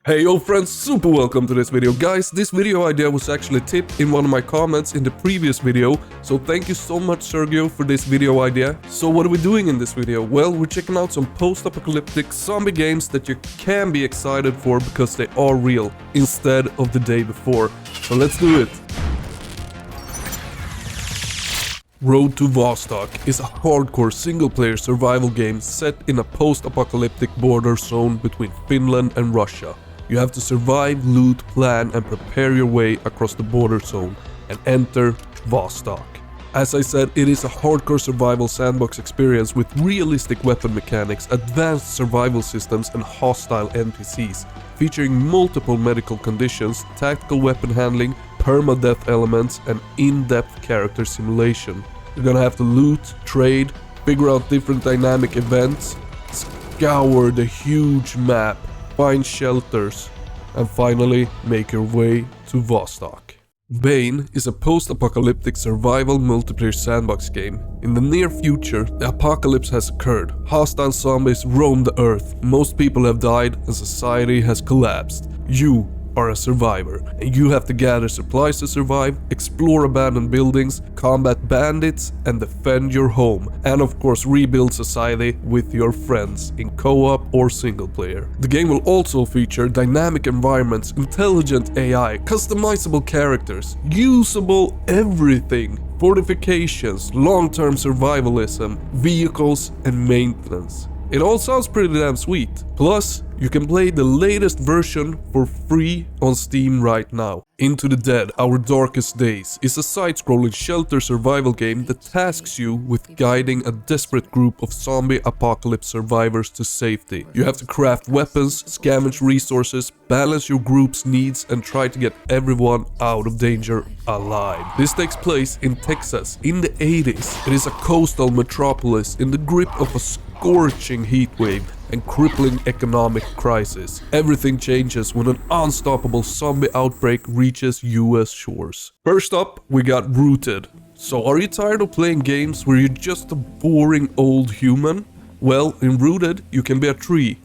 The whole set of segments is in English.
Hey yo friends, super welcome to this video. Guys, this video idea was actually tipped in one of my comments in the previous video, so thank you so much Sergio for this video idea. So what are we doing in this video? Well, we're checking out some post-apocalyptic zombie games that you can be excited for because they are real, instead of the day before. So let's do it! To Vostok is a hardcore single-player survival game set in a post-apocalyptic border zone between Finland and Russia. You have to survive, loot, plan and prepare your way across the border zone and enter Vostok. As I said, it is a hardcore survival sandbox experience with realistic weapon mechanics, advanced survival systems and hostile NPCs, featuring multiple medical conditions, tactical weapon handling, permadeath elements and in-depth character simulation. You're gonna have to loot, trade, figure out different dynamic events, scour the huge map, find shelters, and finally make your way to Vostok. Bane is a post-apocalyptic survival multiplayer sandbox game. In the near future, the apocalypse has occurred. Hostile zombies roam the earth, most people have died and society has collapsed. You are a survivor, and you have to gather supplies to survive, explore abandoned buildings, combat bandits, and defend your home, and of course rebuild society with your friends in co-op or single player. The game will also feature dynamic environments, intelligent AI, customizable characters, usable everything, fortifications, long-term survivalism, vehicles, and maintenance. It all sounds pretty damn sweet. Plus, you can play the latest version for free on Steam right now. Into the Dead, Our Darkest Days is a side-scrolling shelter survival game that tasks you with guiding a desperate group of zombie apocalypse survivors to safety. You have to craft weapons, scavenge resources, balance your group's needs and try to get everyone out of danger alive. This takes place in Texas in the 80s. It is a coastal metropolis in the grip of a scorching heatwave and crippling economic crisis. Everything changes when an unstoppable zombie outbreak reaches US shores. First up, we got Rooted. So are you tired of playing games where you're just a boring old human? Well, in Rooted, you can be a tree.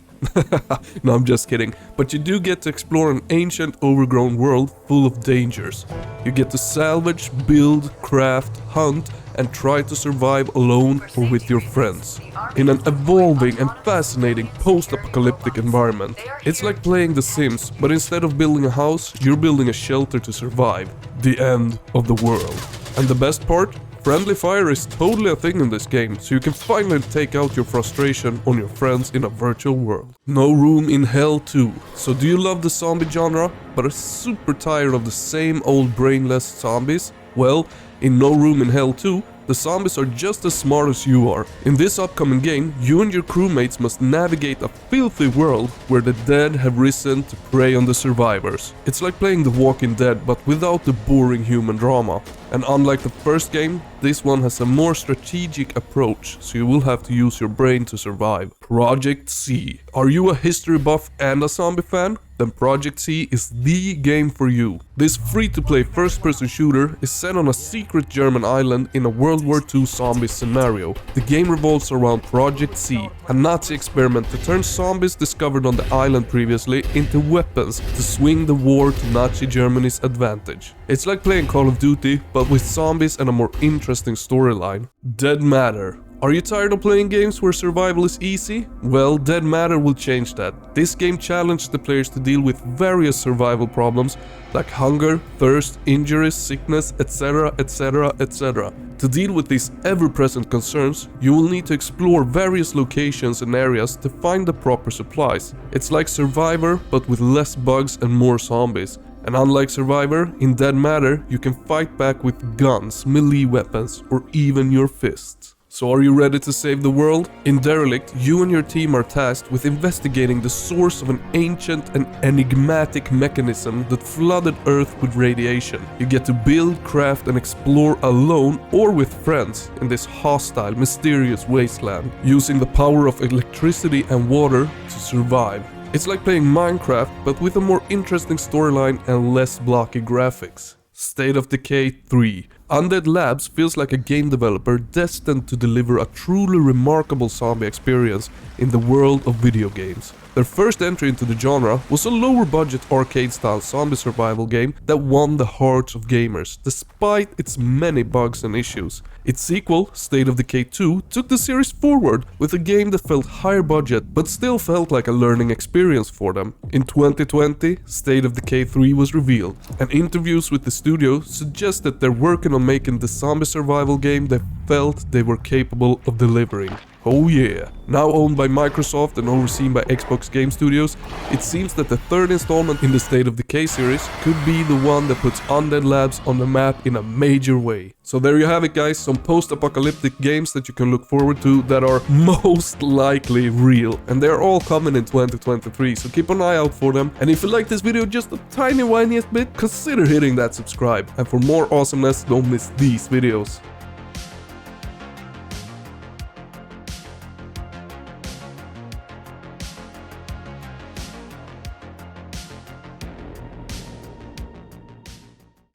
No, I'm just kidding. But you do get to explore an ancient overgrown world full of dangers. You get to salvage, build, craft, hunt, and try to survive alone or with your friends. In an evolving and fascinating post-apocalyptic environment. It's like playing The Sims, but instead of building a house, you're building a shelter to survive. The end of the world. And the best part? Friendly fire is totally a thing in this game, so you can finally take out your frustration on your friends in a virtual world. No Room in Hell 2. So do you love the zombie genre, but are super tired of the same old brainless zombies? Well, in No Room in Hell 2, the zombies are just as smart as you are. In this upcoming game, you and your crewmates must navigate a filthy world where the dead have risen to prey on the survivors. It's like playing The Walking Dead, but without the boring human drama. And unlike the first game, this one has a more strategic approach, so you will have to use your brain to survive. Projekt Z. Are you a history buff and a zombie fan? Then Projekt Z is the game for you. This free-to-play first-person shooter is set on a secret German island in a World War II zombie scenario. The game revolves around Projekt Z, a Nazi experiment to turn zombies discovered on the island previously into weapons to swing the war to Nazi Germany's advantage. It's like playing Call of Duty, but with zombies and a more interesting storyline. Dead Matter. Are you tired of playing games where survival is easy? Well, Dead Matter will change that. This game challenges the players to deal with various survival problems like hunger, thirst, injuries, sickness, etc, etc, etc. To deal with these ever-present concerns, you will need to explore various locations and areas to find the proper supplies. It's like Survivor, but with less bugs and more zombies. And unlike Survivor, in Dead Matter, you can fight back with guns, melee weapons, or even your fists. So are you ready to save the world? In Derelict, you and your team are tasked with investigating the source of an ancient and enigmatic mechanism that flooded Earth with radiation. You get to build, craft and explore alone or with friends in this hostile, mysterious wasteland, using the power of electricity and water to survive. It's like playing Minecraft, but with a more interesting storyline and less blocky graphics. State of Decay 3. Undead Labs feels like a game developer destined to deliver a truly remarkable zombie experience in the world of video games. Their first entry into the genre was a lower-budget arcade-style zombie survival game that won the hearts of gamers, despite its many bugs and issues. Its sequel, State of Decay 2, took the series forward with a game that felt higher budget but still felt like a learning experience for them. In 2020, State of Decay 3 was revealed, and interviews with the studio suggest that they're working on making the zombie survival game they felt they were capable of delivering. Oh yeah. Now owned by Microsoft and overseen by Xbox Game Studios, it seems that the third installment in the State of Decay series could be the one that puts Undead Labs on the map in a major way. So there you have it guys, some post-apocalyptic games that you can look forward to that are most likely real. And they're all coming in 2023, so keep an eye out for them. And if you like this video just a tiny whiniest bit, consider hitting that subscribe. And for more awesomeness, don't miss these videos.